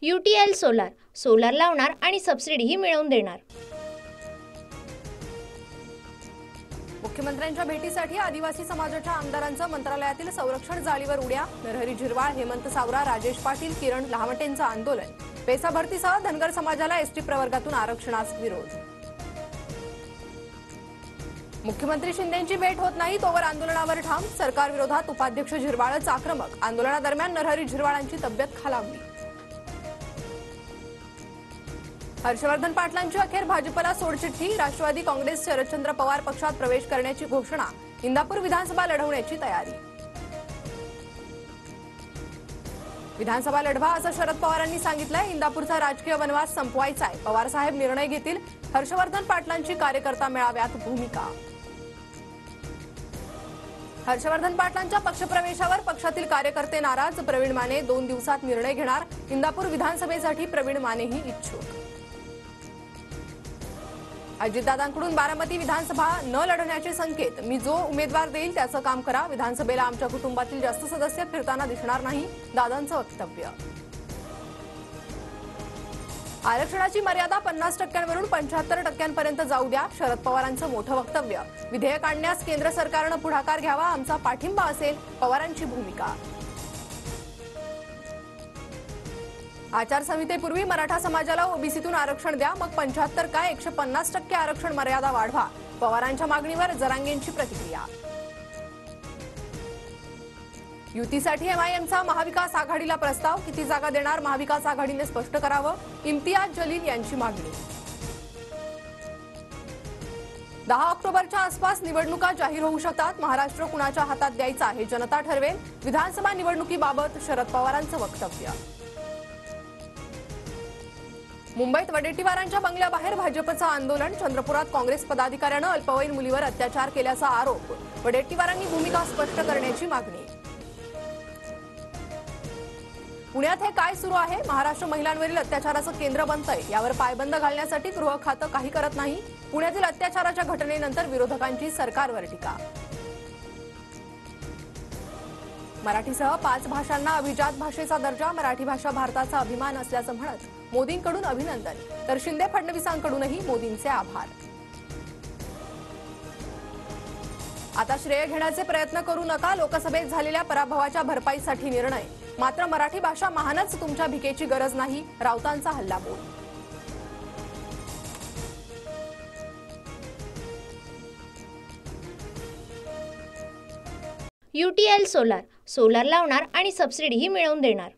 UTL solar solar लावणार आणि सबसिडीही मिळवून देणार। मुख्यमंत्र्यांच्या भेटीसाठी आदिवासी समाजाच्या आमदारांचा मंत्रालयातील संरक्षण जाळीवर उड्या। नरहरी झिरवाळ, हेमंत सावरा, राजेश पाटील, किरण लहामटेंचं आंदोलन। पेसा भरतीसह धनगर समाजाला एसटी प्रवर्गातून आरक्षणास विरोध। मुख्यमंत्री शिंदेंची भेट होत नाही तोवर आंदोलनावर ठाम। सरकार विरोधात उपाध्यक्ष झिरवाळच आक्रमक। आंदोलनादरम्यान नरहरी झिरवाळांची तब्येत खालावली। हर्षवर्धन पाटलांची अखेर भाजपला सोडचिठ्ठी। राष्ट्रवादी काँग्रेस शरदचंद्र पवार पक्षात प्रवेश करण्याची घोषणा। इंदापूर विधानसभा लढवण्याची तयारी। विधानसभा लढवा असं शरद पवारांनी सांगितलंय। इंदापूरचा राजकीय वनवास संपवायचा आहे। पवार साहेब निर्णय घेतील। हर्षवर्धन पाटलांची कार्यकर्ता मेळाव्यात भूमिका। हर्षवर्धन पाटलांच्या पक्षप्रवेशावर पक्षातील कार्यकर्ते नाराज। प्रवीण माने 2 दिवसात निर्णय घेणार। इंदापूर विधानसभेसाठी प्रवीण मानेही इच्छुक। अजितदादांकडून बारामती विधानसभा न लढण्याचे संकेत। मी जो उमेदवार देईल त्याचं काम करा। विधानसभेला आमच्या कुटुंबातील जास्त सदस्य फिरताना दिसणार नाही, दादांचं वक्तव्य। आरक्षणाची मर्यादा 50% वरून 75% जाऊ द्या, शरद पवारांचं मोठं वक्तव्य। विधेयक आणण्यास केंद्र सरकारनं पुढाकार घ्यावा, आमचा पाठिंबा असेल, पवारांची भूमिका। आचारसंहितेपूर्वी मराठा समाजाला ओबीसीतून आरक्षण द्या, मग 75 काय 150% आरक्षण मर्यादा वाढवा। पवारांच्या मागणीवर जरांगेंची प्रतिक्रिया। युतीसाठी एमआयएमचा महाविकास आघाडीला प्रस्ताव। किती जागा देणार महाविकास आघाडीने स्पष्ट करावं, इम्तियाज जलील यांची मागणी। 10 ऑक्टोबरच्या आसपास निवडणुका जाहीर होऊ शकतात। महाराष्ट्र कुणाच्या हातात द्यायचा हे जनता ठरवेल। विधानसभा निवडणुकीबाबत शरद पवारांचं वक्तव्य। मुंबईत वडेट्टीवारांच्या बंगल्याबाहेर भाजपचं आंदोलन। चंद्रपुरात काँग्रेस पदाधिकाऱ्यानं अल्पवयीन मुलीवर अत्याचार केल्याचा आरोप। वडेट्टीवारांनी भूमिका स्पष्ट करण्याची मागणी। पुण्यात हे काय सुरू आहे? महाराष्ट्र महिलांवरील अत्याचाराचं केंद्र बनतंय। यावर पायबंद घालण्यासाठी गृह खातं काही करत नाही। पुण्यातील अत्याचाराच्या घटनेनंतर विरोधकांची सरकारवर टीका। मराठीसह 5 भाषांना अभिजात भाषेचा दर्जा। मराठी भाषा भारताचा अभिमान असल्याचं म्हणत मोदींकडून अभिनंदन, तर शिंदे फडणवीसांकडूनही मोदींचे आभार। आता श्रेय घेण्याचे प्रयत्न करू नका। लोकसभेत झालेल्या पराभवाच्या भरपाईसाठी निर्णय। मात्र मराठी भाषा महानच, तुमच्या भिकेची गरज नाही, राऊतांचा हल्लाबोल। UTL सोलार सोलार लावणार आणि सबसिडीही मिळवून देणार।